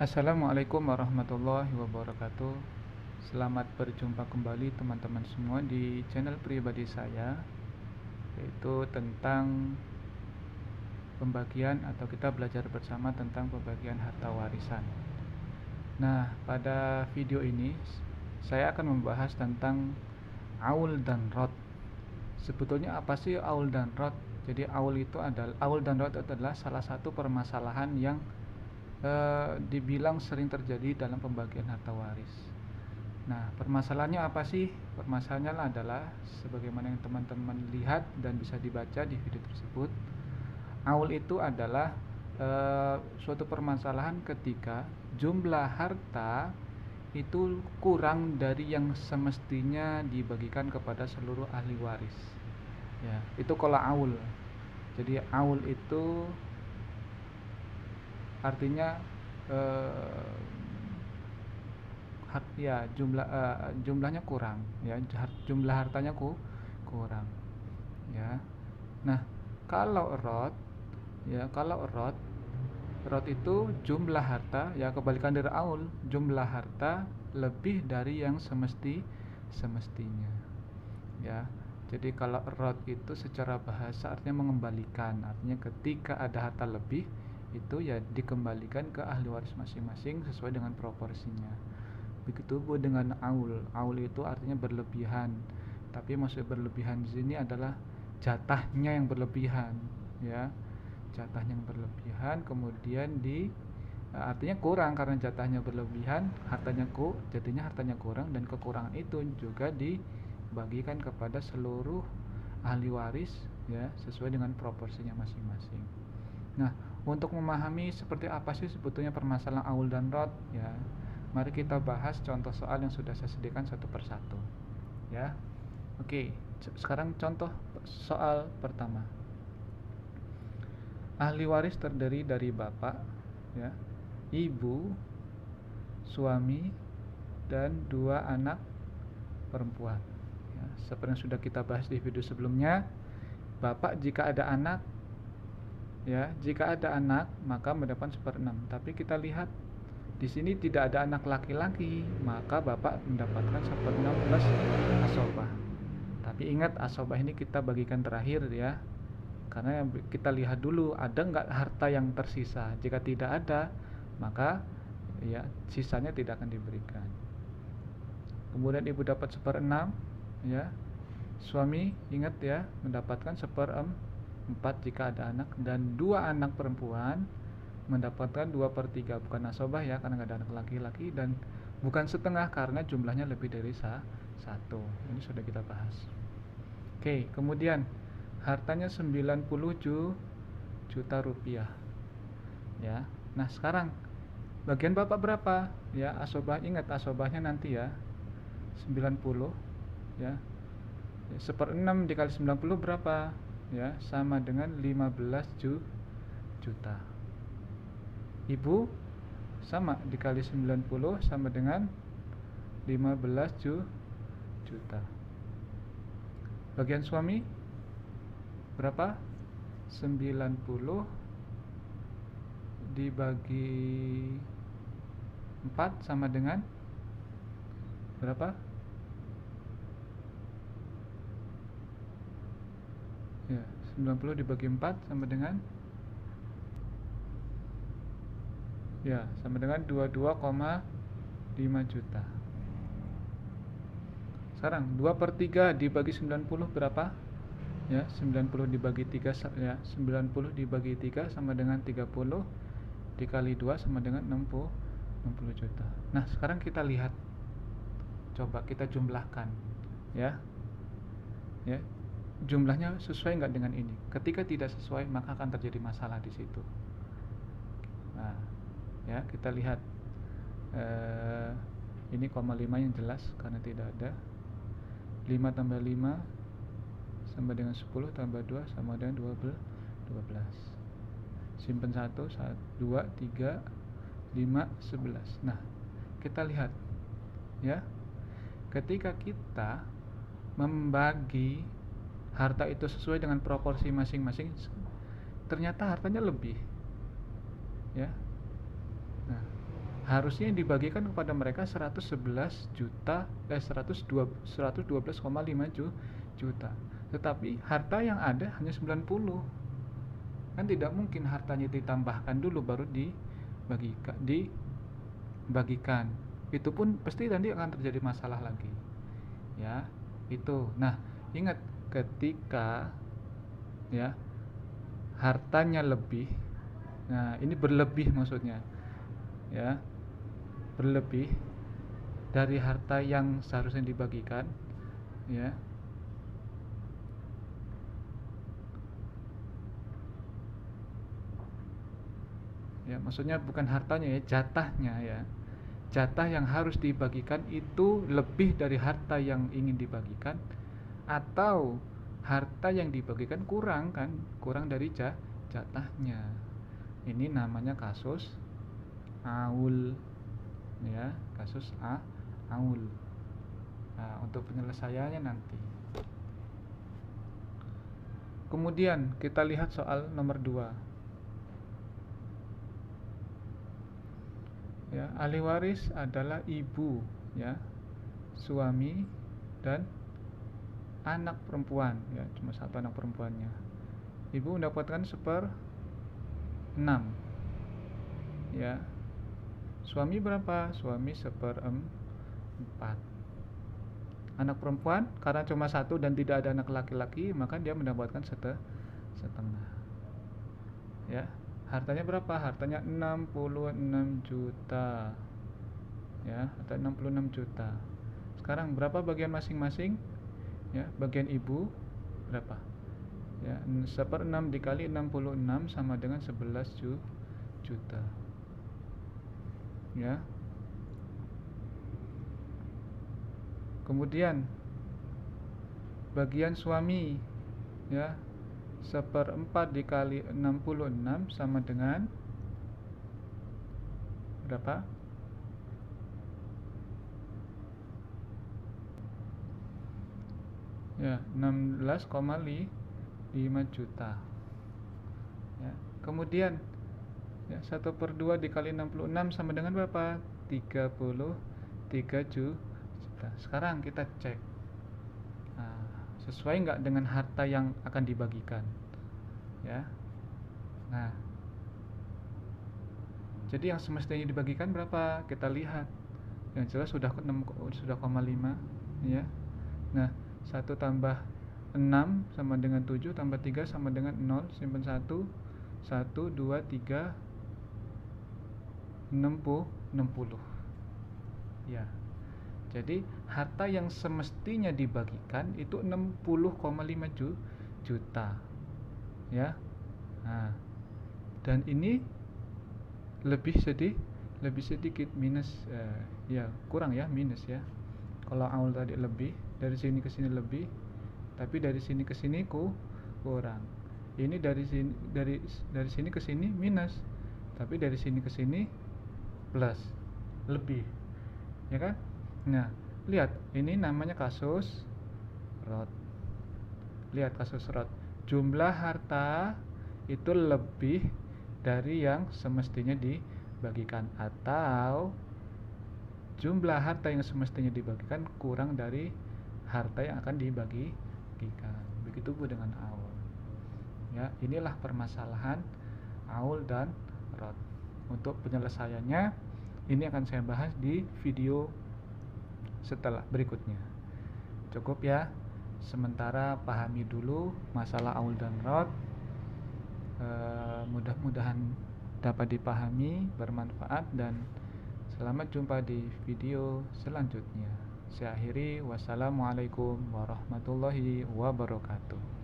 Assalamualaikum warahmatullahi wabarakatuh. Selamat berjumpa kembali teman-teman semua di channel pribadi saya, yaitu tentang pembagian atau kita belajar bersama tentang pembagian harta warisan. Nah, pada video ini saya akan membahas tentang aul dan rod. Sebetulnya apa sih aul dan rod? Jadi aul dan rod adalah salah satu permasalahan yang dibilang sering terjadi dalam pembagian harta waris. Nah, permasalahannya apa sih? Permasalahannya adalah sebagaimana yang teman-teman lihat dan bisa dibaca di video tersebut. Aul itu adalah suatu permasalahan ketika jumlah harta itu kurang dari yang semestinya dibagikan kepada seluruh ahli waris. Ya, itu kalau aul. Jadi aul itu artinya eh, jumlahnya kurang, ya, jumlah hartanya kurang, ya. Nah, kalau rot, ya, kalau rot itu jumlah harta, ya, kebalikan dari aul, jumlah harta lebih dari yang semestinya, ya. Jadi kalau rot itu secara bahasa artinya mengembalikan, artinya ketika ada harta lebih itu ya dikembalikan ke ahli waris masing-masing sesuai dengan proporsinya. Begitu pun dengan aul. Aul itu artinya berlebihan. Tapi maksud berlebihan di sini adalah jatahnya yang berlebihan, ya. Jatahnya yang berlebihan kemudian artinya kurang karena jatahnya berlebihan, jadinya hartanya kurang, dan kekurangan itu juga dibagikan kepada seluruh ahli waris, ya, sesuai dengan proporsinya masing-masing. Nah, untuk memahami seperti apa sih sebetulnya permasalahan aul dan rod, ya, mari kita bahas contoh soal yang sudah saya sediakan satu persatu, ya. Oke, sekarang contoh soal pertama. Ahli waris terdiri dari bapak, ya, ibu, suami, dan dua anak perempuan, ya. Seperti yang sudah kita bahas di video sebelumnya, bapak jika ada anak, ya, jika ada anak maka mendapat 1/6. Tapi kita lihat di sini tidak ada anak laki-laki, maka bapak mendapatkan 1/6 plus asobah. Tapi ingat, asobah ini kita bagikan terakhir, ya, karena kita lihat dulu ada nggak harta yang tersisa. Jika tidak ada, maka ya sisanya tidak akan diberikan. Kemudian ibu dapat 1/6, ya. Suami ingat, ya, mendapatkan 1/4 jika ada anak, dan dua anak perempuan mendapatkan 2/3, bukan asobah, ya, karena nggak ada anak laki-laki, dan bukan setengah karena jumlahnya lebih dari satu. Ini sudah kita bahas. Oke, kemudian hartanya 90 juta rupiah, ya. Nah, sekarang bagian bapak berapa? Ya, asobah, ingat asobahnya nanti, ya, 90, ya. 1/6 dikali 90 berapa? Ya, sama dengan 15 juta. Ibu sama, dikali 90 sama dengan 15 juta. Bagian suami berapa? 90 dibagi 4 sama dengan berapa? Ya, 90 dibagi 4 sama dengan, ya, sama dengan 22,5 juta. Sekarang 2/3 dibagi 90 berapa? Ya, 90 dibagi 3, ya, 90 dibagi 3 sama dengan 30, dikali 2 sama dengan 60 juta. Nah, sekarang kita lihat, coba kita jumlahkan, ya. Ya, jumlahnya sesuai nggak dengan ini? Ketika tidak sesuai, maka akan terjadi masalah di situ. Nah, ya, kita lihat ini 0,5 yang jelas karena tidak ada. 5 tambah 5 sama dengan 10 tambah 2 sama dengan 12. Simpen 1, 2, 3, 5, 11. Nah, kita lihat, ya, ketika kita membagi harta itu sesuai dengan proporsi masing-masing, ternyata hartanya lebih, ya. Nah, harusnya yang dibagikan kepada mereka 111 juta 112,5 juta. Tetapi harta yang ada hanya 90. Kan tidak mungkin hartanya ditambahkan dulu baru dibagikan. Itu pun pasti nanti akan terjadi masalah lagi. Ya, itu. Nah, ingat ketika ya hartanya lebih. Nah, ini berlebih maksudnya. Ya, berlebih dari harta yang seharusnya dibagikan, ya. Ya, maksudnya bukan hartanya ya, jatahnya ya. Jatah yang harus dibagikan itu lebih dari harta yang ingin dibagikan, atau harta yang dibagikan kurang kan, kurang dari jatahnya. Ini namanya kasus aul, ya, kasus aul. Nah, untuk penyelesaiannya nanti. Kemudian kita lihat soal nomor 2. Ya, ahli waris adalah ibu, ya, suami dan anak perempuan, ya, cuma satu anak perempuannya. Ibu mendapatkan 1/6, ya. Suami berapa? Suami 1/4. Anak perempuan karena cuma satu dan tidak ada anak laki-laki, maka dia mendapatkan setengah. Ya, hartanya berapa? Hartanya 66 juta. Ya, atau 66 juta. Sekarang berapa bagian masing-masing? Ya, bagian ibu berapa? Ya, 1/6 dikali 66 sama dengan 11 juta. Ya. Kemudian bagian suami, ya, 1/4 dikali 66 sama dengan berapa? Ya, 16,5 juta. Ya. Kemudian ya, 1/2 dikali 66 sama dengan berapa? 33 juta. Sekarang kita cek, nah, sesuai nggak dengan harta yang akan dibagikan, ya. Nah, jadi yang semestinya dibagikan berapa? Kita lihat. Yang jelas sudah 6,5, ya. Nah, 1 tambah 6 sama dengan 7, tambah 3 sama dengan 0, simpan 1, 1, 2, 3, 60. Ya. Jadi harta yang semestinya dibagikan itu 60,5 juta. Ya. Nah, dan ini lebih sedikit minus, ya, kurang ya, minus ya. Kalau awal tadi lebih, dari sini ke sini lebih, tapi dari sini ke sini kurang. Ini dari sini ke sini minus, tapi dari sini ke sini plus, lebih, ya kan? Nah, lihat, ini namanya kasus rot. Lihat kasus rot. Jumlah harta itu lebih dari yang semestinya dibagikan, atau jumlah harta yang semestinya dibagikan kurang dari harta yang akan dibagikan. Begitu pun dengan aul. Ya, inilah permasalahan aul dan rot. Untuk penyelesaiannya ini akan saya bahas di video setelah berikutnya. Cukup ya. Sementara pahami dulu masalah aul dan rot. Mudah-mudahan dapat dipahami, bermanfaat, dan selamat jumpa di video selanjutnya. Saya akhiri, wassalamualaikum warahmatullahi wabarakatuh.